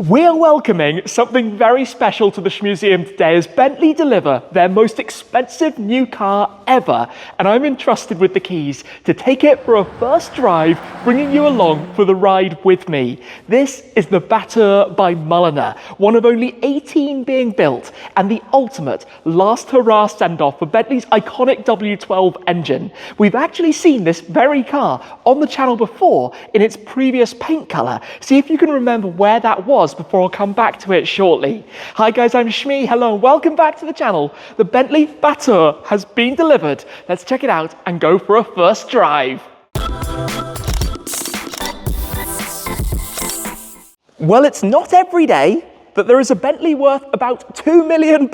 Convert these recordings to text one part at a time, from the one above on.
We are welcoming something very special to the Museum today as Bentley deliver their most expensive new car ever, and I'm entrusted with the keys to take it for a first drive, bringing you along for the ride with me. This is the Batur by Mulliner, one of only 18 being built, and the ultimate last hurrah send-off for Bentley's iconic W12 engine. We've actually seen this very car on the channel before in its previous paint colour. See if you can remember where that was before I'll come back to it shortly. Hi guys, I'm Shmi. Hello and welcome back to the channel. The Bentley Batur has been delivered. Let's check it out and go for a first drive. Well, it's not every day that there is a Bentley worth about £2 million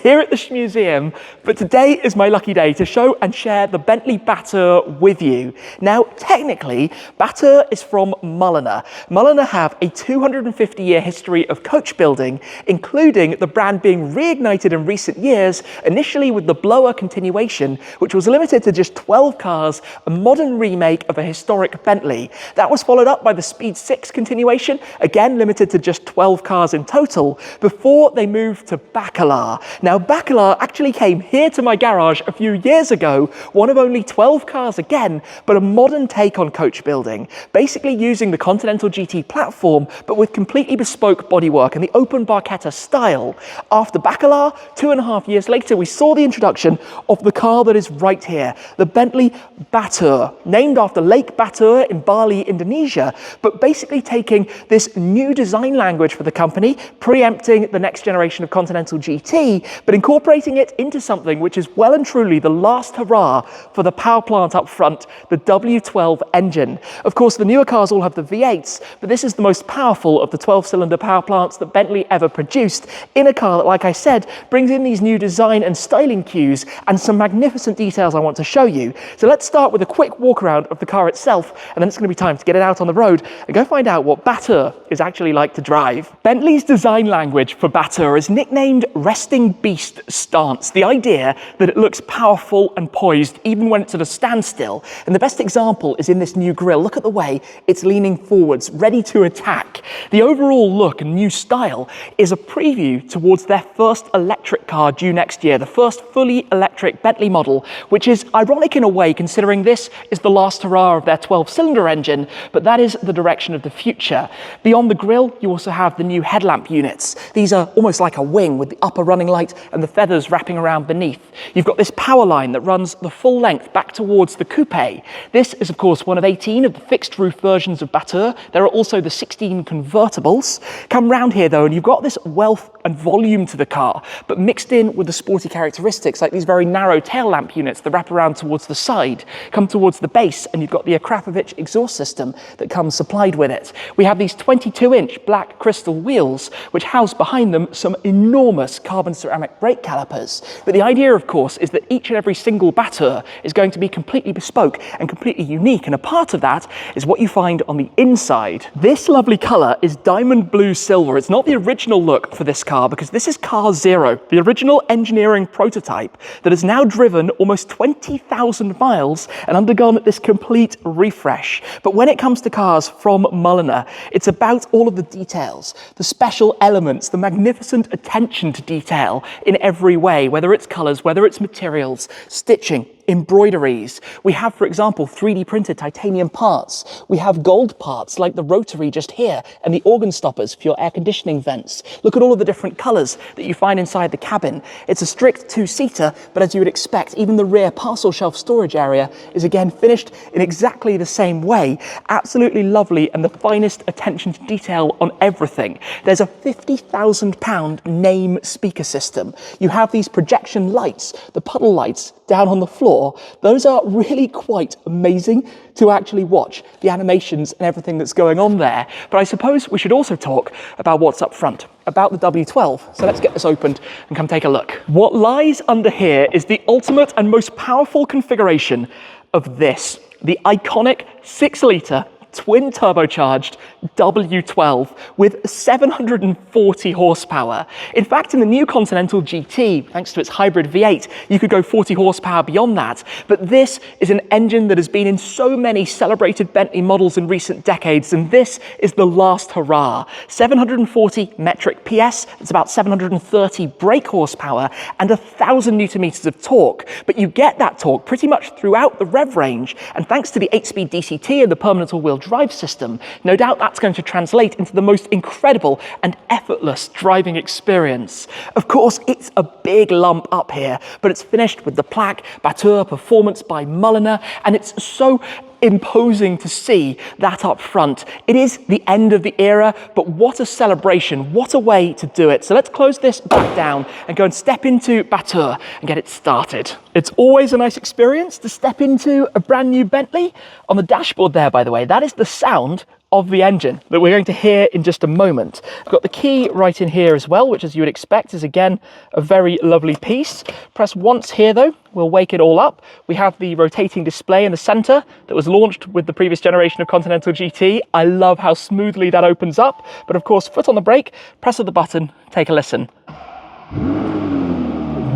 here at the Museum, but today is my lucky day to show and share the Bentley Batur with you. Now, technically, Batur is from Mulliner. Mulliner have a 250-year history of coach building, including the brand being reignited in recent years, initially with the blower continuation, which was limited to just 12 cars, a modern remake of a historic Bentley. That was followed up by the Speed 6 continuation, again limited to just 12 cars in total, before they moved to Bacalar. Now, Bacalar actually came here to my garage a few years ago, one of only 12 cars again, but a modern take on coach building, basically using the Continental GT platform, but with completely bespoke bodywork and the open barchetta style. After Bacalar, 2.5 years later, we saw the introduction of the car that is right here, the Bentley Batur, named after Lake Batur in Bali, Indonesia, but basically taking this new design language for the company, preempting the next generation of Continental GT, but incorporating it into something which is well and truly the last hurrah for the power plant up front, the W12 engine. Of course, the newer cars all have the V8s, but this is the most powerful of the 12-cylinder power plants that Bentley ever produced in a car that, like I said, brings in these new design and styling cues and some magnificent details I want to show you. So let's start with a quick walk around of the car itself, and then it's going to be time to get it out on the road and go find out what Batur is actually like to drive. Bentley's design language for Batur is nicknamed Resting Beast Stance, the idea that it looks powerful and poised even when it's at a standstill. And the best example is in this new grille. Look at the way it's leaning forwards, ready to attack. The overall look and new style is a preview towards their first electric car due next year, the first fully electric Bentley model, which is ironic in a way considering this is the last hurrah of their 12-cylinder engine, but that is the direction of the future. Beyond the grille, you also have the new headlamp units. These are almost like a wing with the upper running light and the feathers wrapping around beneath. You've got this power line that runs the full length back towards the Coupe. This is of course one of 18 of the fixed roof versions of Batur. There are also the 16 convertibles. Come round here though and you've got this wealth and volume to the car, but mixed in with the sporty characteristics like these very narrow tail lamp units that wrap around towards the side. Come towards the base and you've got the Akrapovic exhaust system that comes supplied with it. We have these 22-inch black crystal wheels which house behind them some enormous carbon ceramic brake calipers. But the idea, of course, is that each and every single Batur is going to be completely bespoke and completely unique, and a part of that is what you find on the inside. This lovely colour is diamond blue silver. It's not the original look for this car because this is Car Zero, the original engineering prototype that has now driven almost 20,000 miles and undergone this complete refresh. But when it comes to cars from Mulliner, it's about all of the details, the special elements, the magnificent attention to detail in every way, whether it's colours, whether it's materials, stitching, embroideries. We have, for example, 3D printed titanium parts. We have gold parts like the rotary just here and the organ stoppers for your air conditioning vents. Look at all of the different colours that you find inside the cabin. It's a strict two-seater, but as you would expect, even the rear parcel shelf storage area is again finished in exactly the same way. Absolutely lovely and the finest attention to detail on everything. There's a £50,000 name speaker system. You have these projection lights, the puddle lights down on the floor. Those are really quite amazing to actually watch, the animations and everything that's going on there. But I suppose we should also talk about what's up front, about the W12. So let's get this opened and come take a look. What lies under here is the ultimate and most powerful configuration of this, the iconic 6-litre twin turbocharged W12 with 740 horsepower. In fact, in the new Continental GT, thanks to its hybrid V8, you could go 40 horsepower beyond that. But this is an engine that has been in so many celebrated Bentley models in recent decades, and this is the last hurrah. 740 metric PS, it's about 730 brake horsepower, and 1,000 newton meters of torque. But you get that torque pretty much throughout the rev range, and thanks to the 8-speed DCT and the permanent all-wheel drive system, no doubt that's going to translate into the most incredible and effortless driving experience. Of course, it's a big lump up here, but it's finished with the plaque Batur Performance by Mulliner, and it's so imposing to see that up front. It is the end of the era, but what a celebration, what a way to do it. So let's close this back down and go and step into Batur and get it started. It's always a nice experience to step into a brand new Bentley. On the dashboard there, by the way, that is the sound of the engine that we're going to hear in just a moment. I've got the key right in here as well, which, as you would expect, is again a very lovely piece. Press once here though, we'll wake it all up. We have the rotating display in the center that was launched with the previous generation of Continental GT. I love how smoothly that opens up, but of course, foot on the brake, press of the button, take a listen.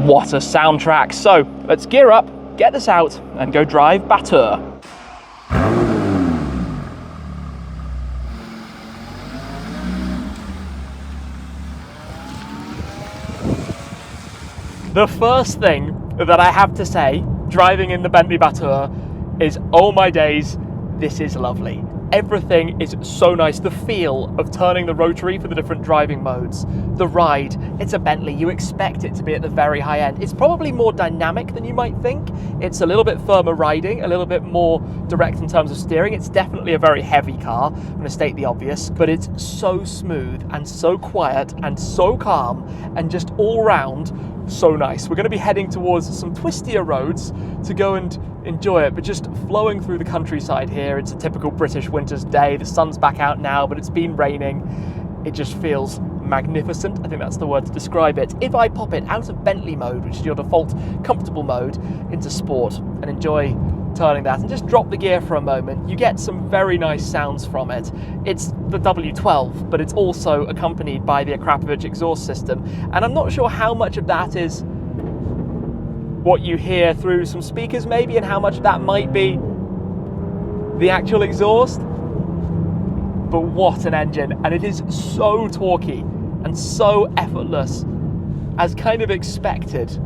What a soundtrack. So let's gear up, get this out, and go drive Batur. The first thing that I have to say, driving in the Bentley Batur, is, oh my days, this is lovely. Everything is so nice. The feel of turning the rotary for the different driving modes. The ride, it's a Bentley. You expect it to be at the very high end. It's probably more dynamic than you might think. It's a little bit firmer riding, a little bit more direct in terms of steering. It's definitely a very heavy car, I'm going to state the obvious, but it's so smooth and so quiet and so calm and just all round so nice. We're going to be heading towards some twistier roads to go and enjoy it, but just flowing through the countryside here. It's a typical British winter's day. The sun's back out now, but it's been raining. It just feels magnificent. I think that's the word to describe it. If I pop it out of Bentley mode, which is your default comfortable mode, into sport and enjoy turning that and just drop the gear for a moment, you get some very nice sounds from it. It's the W12, but it's also accompanied by the Akrapovic exhaust system, and I'm not sure how much of that is what you hear through some speakers maybe, and how much of that might be the actual exhaust, but what an engine. And it is so torquey and so effortless, as kind of expected.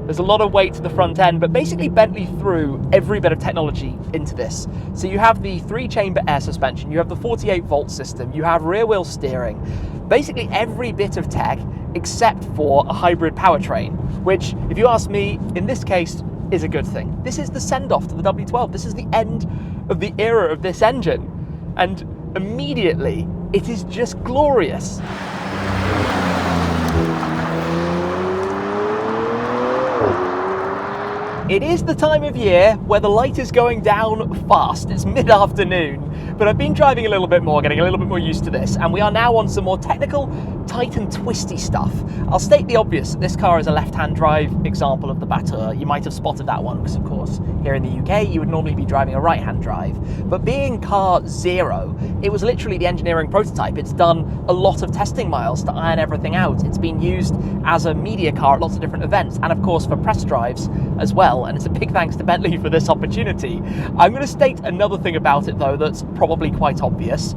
There's a lot of weight to the front end, but basically Bentley threw every bit of technology into this. So you have the 3-chamber air suspension, you have the 48-volt system, you have rear-wheel steering, basically every bit of tech except for a hybrid powertrain, which, if you ask me, in this case, is a good thing. This is the send-off to the W12. This is the end of the era of this engine. And immediately, it is just glorious. It is the time of year where the light is going down fast. It's mid-afternoon, but I've been driving a little bit more, getting a little bit more used to this, and we are now on some more technical, tight and twisty stuff. I'll state the obvious, this car is a left-hand drive example of the Batur. You might have spotted that one, because of course, here in the UK, you would normally be driving a right-hand drive. But being car zero, it was literally the engineering prototype. It's done a lot of testing miles to iron everything out. It's been used as a media car at lots of different events, and of course for press drives as well. And it's a big thanks to Bentley for this opportunity. I'm going to state another thing about it though that's probably quite obvious.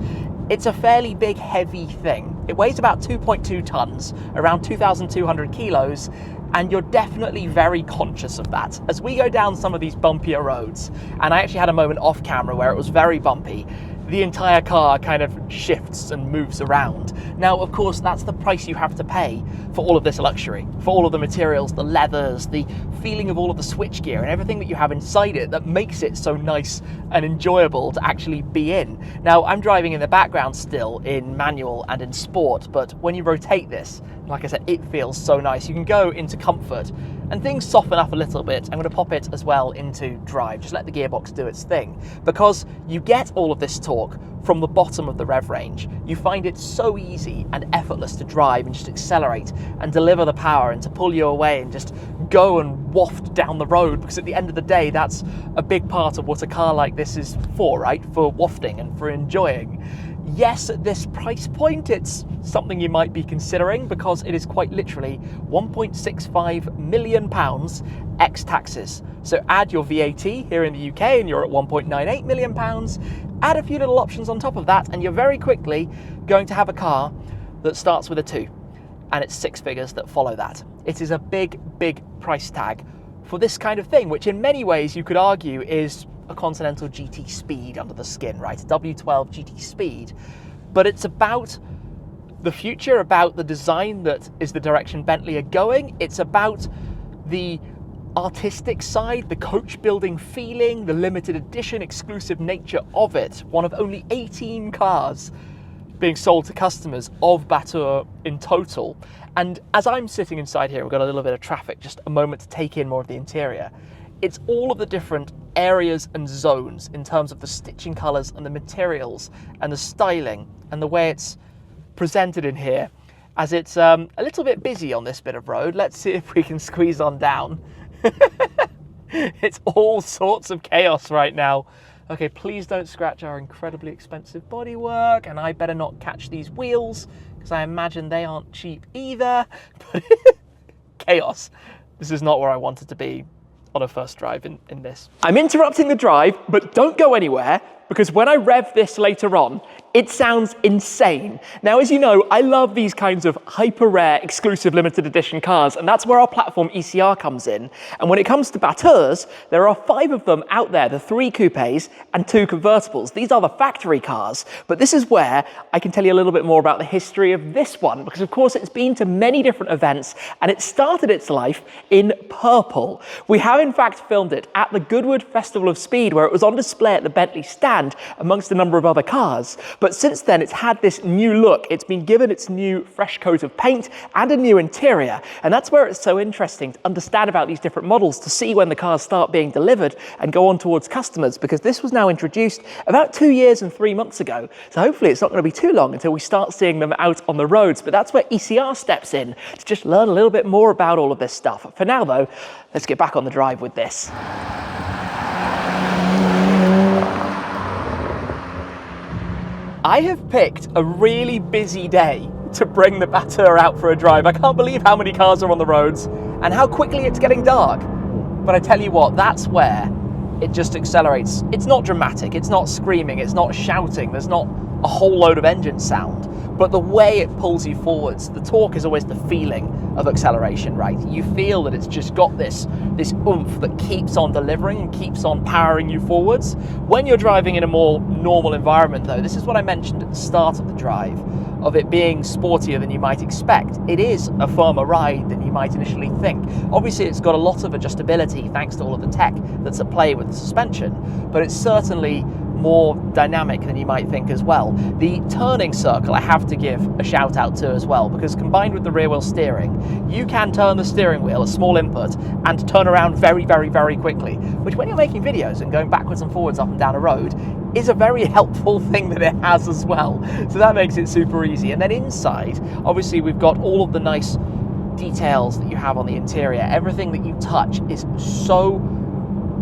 It's a fairly big, heavy thing. It weighs about 2.2 tons, around 2,200 kilos, and you're definitely very conscious of that. As we go down some of these bumpier roads, and I actually had a moment off camera where it was very bumpy, the entire car kind of shifts and moves around. Now, of course, that's the price you have to pay for all of this luxury, for all of the materials, the leathers, the feeling of all of the switchgear and everything that you have inside it that makes it so nice and enjoyable to actually be in. Now, I'm driving in the background still in manual and in sport, but when you rotate this, like I said, it feels so nice. You can go into comfort and things soften up a little bit. I'm going to pop it as well into drive, just let the gearbox do its thing, because you get all of this torque torque from the bottom of the rev range. You find it so easy and effortless to drive and just accelerate and deliver the power and to pull you away and just go and waft down the road, because at the end of the day, that's a big part of what a car like this is for, right? For wafting and for enjoying. Yes, at this price point, it's something you might be considering, because it is quite literally £1.65 million ex taxes. So add your VAT here in the UK and you're at £1.98 million. Add a few little options on top of that and you're very quickly going to have a car that starts with a 2, and it's 6 figures that follow that. It is a big, big price tag for this kind of thing, which in many ways you could argue is a Continental GT Speed under the skin, right? A W12 GT Speed. But it's about the future, about the design that is the direction Bentley are going. It's about the artistic side, the coach building feeling, the limited edition exclusive nature of it. One of only 18 cars being sold to customers of Batur in total. And as I'm sitting inside here, we've got a little bit of traffic, just a moment to take in more of the interior. It's all of the different areas and zones in terms of the stitching colours and the materials and the styling and the way it's presented in here, as it's a little bit busy on this bit of road. Let's see if we can squeeze on down. It's all sorts of chaos right now. Okay, please don't scratch our incredibly expensive bodywork, and I better not catch these wheels, because I imagine they aren't cheap either. But chaos. This is not where I wanted to be on a first drive in this. I'm interrupting the drive, but don't go anywhere, because when I rev this later on, it sounds insane. Now, as you know, I love these kinds of hyper rare, exclusive limited edition cars, and that's where our platform ECR comes in. And when it comes to Baturs, there are 5 of them out there, the 3 coupes and 2 convertibles. These are the factory cars, but this is where I can tell you a little bit more about the history of this one, because of course it's been to many different events, and it started its life in purple. We have in fact filmed it at the Goodwood Festival of Speed, where it was on display at the Bentley stand amongst a number of other cars. But since then, it's had this new look. It's been given its new fresh coat of paint and a new interior. And that's where it's so interesting to understand about these different models, to see when the cars start being delivered and go on towards customers, because this was now introduced about 2 years and 3 months ago. So hopefully it's not going to be too long until we start seeing them out on the roads. But that's where ECR steps in to just learn a little bit more about all of this stuff. For now, though, let's get back on the drive with this. I have picked a really busy day to bring the Batur out for a drive. I can't believe how many cars are on the roads and how quickly it's getting dark. But I tell you what, that's where it just accelerates. It's not dramatic, it's not screaming, it's not shouting, there's not a whole load of engine sound. But the way it pulls you forwards, the torque is always the feeling of acceleration, right? You feel that it's just got this oomph that keeps on delivering and keeps on powering you forwards. When you're driving in a more normal environment, though, this is what I mentioned at the start of the drive, of it being sportier than you might expect. It is a firmer ride than you might initially think. Obviously, it's got a lot of adjustability thanks to all of the tech that's at play with the suspension, but it's certainly more dynamic than you might think as well. The turning circle I have to give a shout out to as well, because combined with the rear wheel steering, you can turn the steering wheel, a small input, and turn around very, very, very quickly, which when you're making videos and going backwards and forwards up and down a road is a very helpful thing that it has as well. So that makes it super easy. And then inside, obviously we've got all of the nice details that you have on the interior. Everything that you touch is so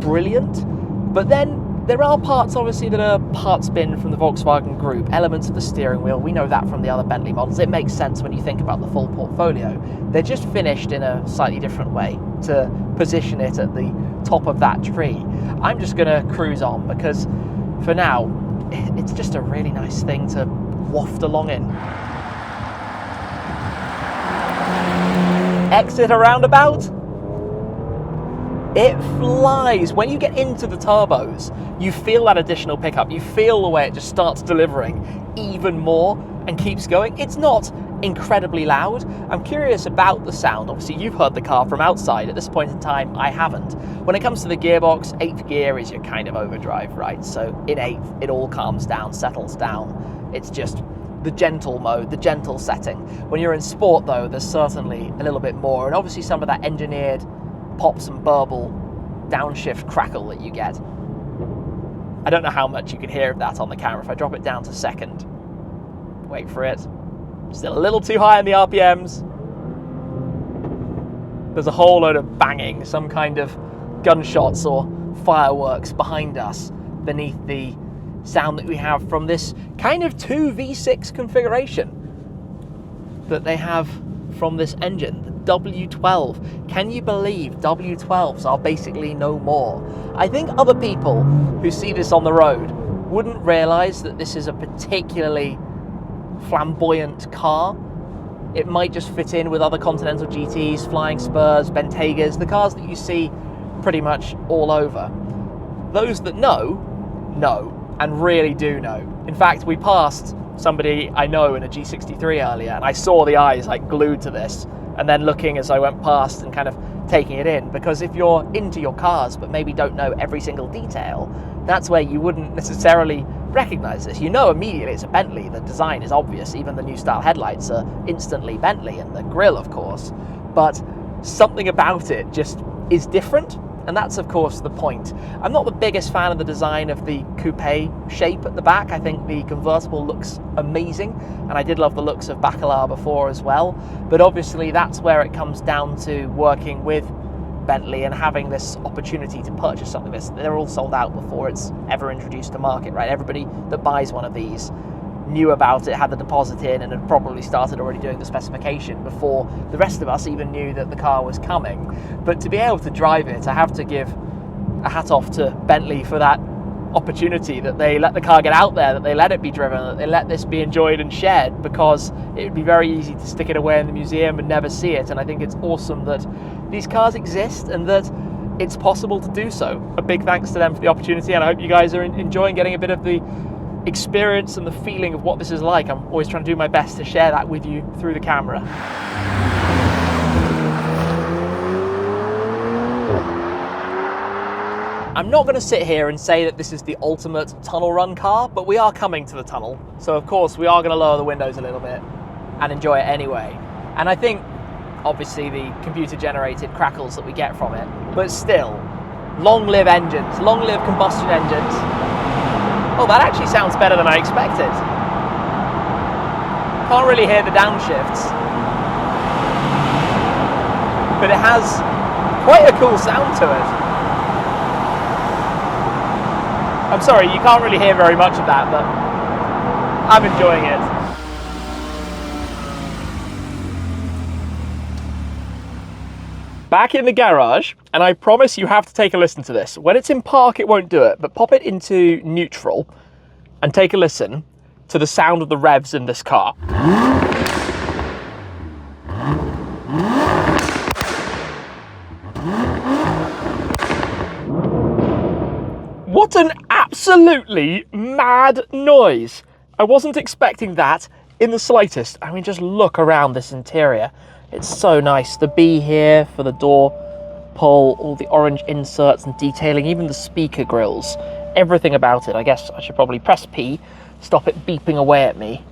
brilliant, but then there are parts, obviously, that are part spin from the Volkswagen Group, elements of the steering wheel. We know that from the other Bentley models. It makes sense when you think about the full portfolio. They're just finished in a slightly different way to position it at the top of that tree. I'm just going to cruise on, because for now, it's just a really nice thing to waft along in. Exit a roundabout. It flies. When you get into the turbos, you feel that additional pickup. You feel the way it just starts delivering even more and keeps going. It's not incredibly loud. I'm curious about the sound. Obviously, you've heard the car from outside. At this point in time, I haven't. When it comes to the gearbox, 8th gear is your kind of overdrive, right? So in 8th, it all calms down, settles down. It's just the gentle mode, the gentle setting. When you're in sport, though, there's certainly a little bit more. And obviously some of that engineered pops and burble downshift crackle that you get. I don't know how much you can hear of that on the camera. If I drop it down to second, wait for it. Still a little too high on the RPMs. There's a whole load of banging, some kind of gunshots or fireworks behind us beneath the sound that we have from this kind of 2V6 configuration that they have from this engine, the W12. Can you believe W12s are basically no more? I think other people who see this on the road wouldn't realize that this is a particularly flamboyant car. It might just fit in with other Continental GTs, Flying Spurs, Bentegas, the cars that you see pretty much all over. Those that know, and really do know. In fact, we passed somebody I know in a G63 earlier, and I saw the eyes like glued to this, and then looking as I went past and kind of taking it in, because if you're into your cars but maybe don't know every single detail, that's where you wouldn't necessarily recognize this. You know immediately it's a Bentley. The design is obvious. Even the new style headlights are instantly Bentley, and the grille, of course, but something about it just is different. And that's, of course, the point. I'm not the biggest fan of the design of the coupe shape at the back. I think the convertible looks amazing, and I did love the looks of Bacalar before as well. But obviously that's where it comes down to working with Bentley and having this opportunity to purchase something like this. They're all sold out before it's ever introduced to market, right? Everybody that buys one of these knew about it, had the deposit in, and had probably started already doing the specification before the rest of us even knew that the car was coming. But to be able to drive it, I have to give a hat off to Bentley for that opportunity, that they let the car get out there, that they let it be driven, that they let this be enjoyed and shared, because it would be very easy to stick it away in the museum and never see it. And I think it's awesome that these cars exist and that it's possible to do so. A big thanks to them for the opportunity, and I hope you guys are enjoying getting a bit of the experience and the feeling of what this is like. I'm always trying to do my best to share that with you through the camera. I'm not going to sit here and say that this is the ultimate tunnel run car, but we are coming to the tunnel, so of course we are going to lower the windows a little bit and enjoy it anyway. And I think obviously the computer generated crackles that we get from it, but still, long live engines, long live combustion engines. Oh, that actually sounds better than I expected. Can't really hear the downshifts, but it has quite a cool sound to it. I'm sorry, you can't really hear very much of that, but I'm enjoying it. Back in the garage, and I promise you have to take a listen to this. When it's in park, it won't do it, but pop it into neutral and take a listen to the sound of the revs in this car. What an absolutely mad noise. I wasn't expecting that in the slightest. I mean, just look around this interior. It's so nice. The B here for the door pull, all the orange inserts and detailing, even the speaker grills, everything about it. I guess I should probably press P, stop it beeping away at me.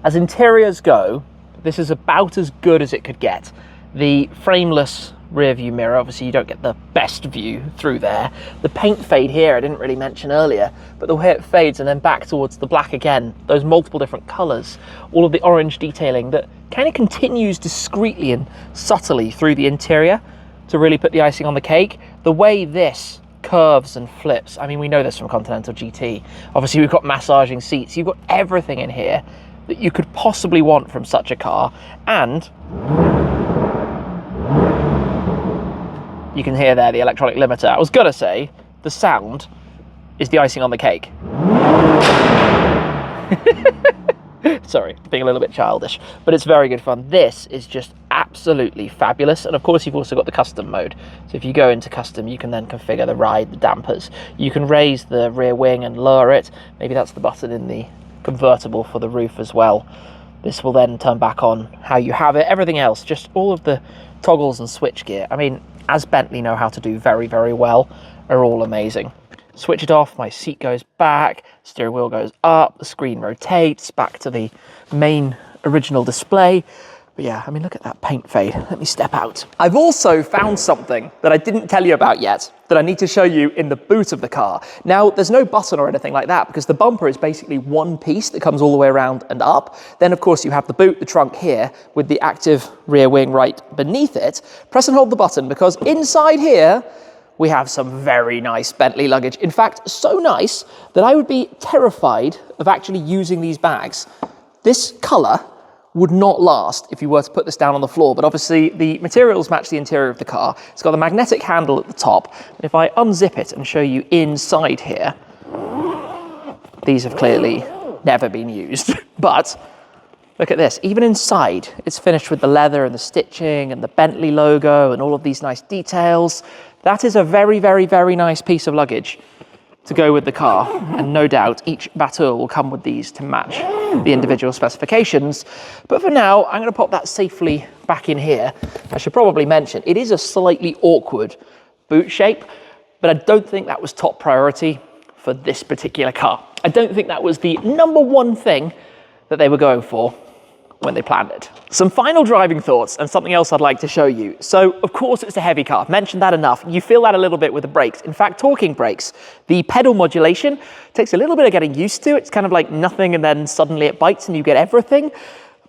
As interiors go, this is about as good as it could get. The frameless rear view mirror, obviously you don't get the best view through there. The paint fade here, I didn't really mention earlier, but the way it fades and then back towards the black again, those multiple different colors, all of the orange detailing that kind of continues discreetly and subtly through the interior to really put the icing on the cake. The way this curves and flips, I mean, we know this from Continental GT. Obviously we've got massaging seats, you've got everything in here that you could possibly want from such a car, and you can hear there the electronic limiter. I was gonna say, the sound is the icing on the cake. Sorry, being a little bit childish, but it's very good fun. This is just absolutely fabulous. And of course, you've also got the custom mode. So if you go into custom, you can then configure the ride, the dampers. You can raise the rear wing and lower it. Maybe that's the button in the convertible for the roof as well. This will then turn back on how you have it. Everything else, just all of the toggles and switch gear, I mean, as Bentley know how to do very, very well, are all amazing. Switch it off, my seat goes back, steering wheel goes up, the screen rotates back to the main original display. But yeah, I mean, look at that paint fade. Let me step out. I've also found something that I didn't tell you about yet that I need to show you in the boot of the car. Now, there's no button or anything like that because the bumper is basically one piece that comes all the way around and up. Then, of course, you have the boot, the trunk here with the active rear wing right beneath it. Press and hold the button because inside here, we have some very nice Bentley luggage. In fact, so nice that I would be terrified of actually using these bags. This colour would not last if you were to put this down on the floor, but obviously the materials match the interior of the car. It's got a magnetic handle at the top, and if I unzip it and show you inside here, these have clearly never been used, but look at this. Even inside, it's finished with the leather and the stitching and the Bentley logo and all of these nice details. That is a very, very, very nice piece of luggage to go with the car, and no doubt each Batur will come with these to match the individual specifications. But for now, I'm going to pop that safely back in here. I should probably mention, it is a slightly awkward boot shape, but I don't think that was top priority for this particular car. I don't think that was the number one thing that they were going for when they planned it. Some final driving thoughts and something else I'd like to show you. So, of course, it's a heavy car. I've mentioned that enough. You feel that a little bit with the brakes. In fact, talking brakes, the pedal modulation takes a little bit of getting used to. It's kind of like nothing and then suddenly it bites and you get everything.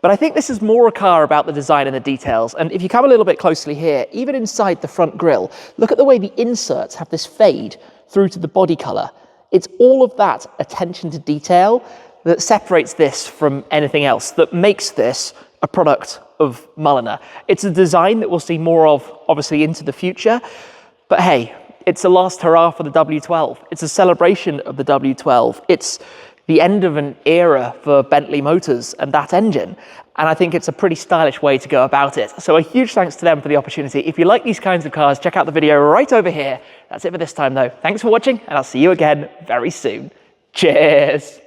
But I think this is more a car about the design and the details. And if you come a little bit closely here, even inside the front grille, look at the way the inserts have this fade through to the body color. It's all of that attention to detail that separates this from anything else, that makes this a product of Mulliner. It's a design that we'll see more of, obviously, into the future. But hey, it's a last hurrah for the W12. It's a celebration of the W12. It's the end of an era for Bentley Motors and that engine. And I think it's a pretty stylish way to go about it. So a huge thanks to them for the opportunity. If you like these kinds of cars, check out the video right over here. That's it for this time, though. Thanks for watching, and I'll see you again very soon. Cheers.